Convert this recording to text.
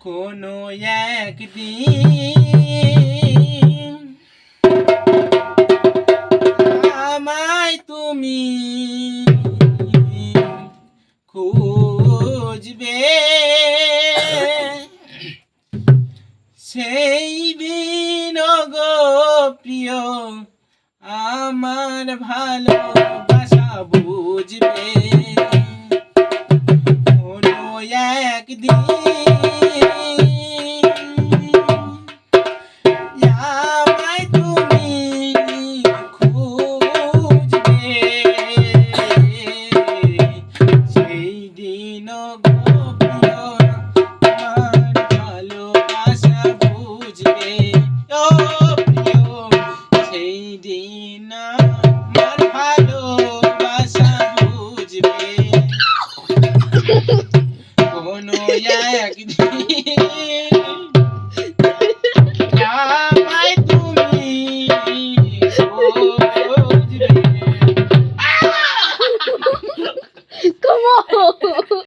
কোনো একদিন আমায় তুমি খুঁজবে, সেই দিন গো প্রিয় আমার ভালোবাসা বুঝবে। কোনো একদিন আমায় তুমি খুঁজবে, সেই দিন গো প্রিয় আমার ভালোবাসা বুঝবে। ও প্রিয়, সেই দিন আমার ভালোবাসা বুঝবে। কোনো একদিন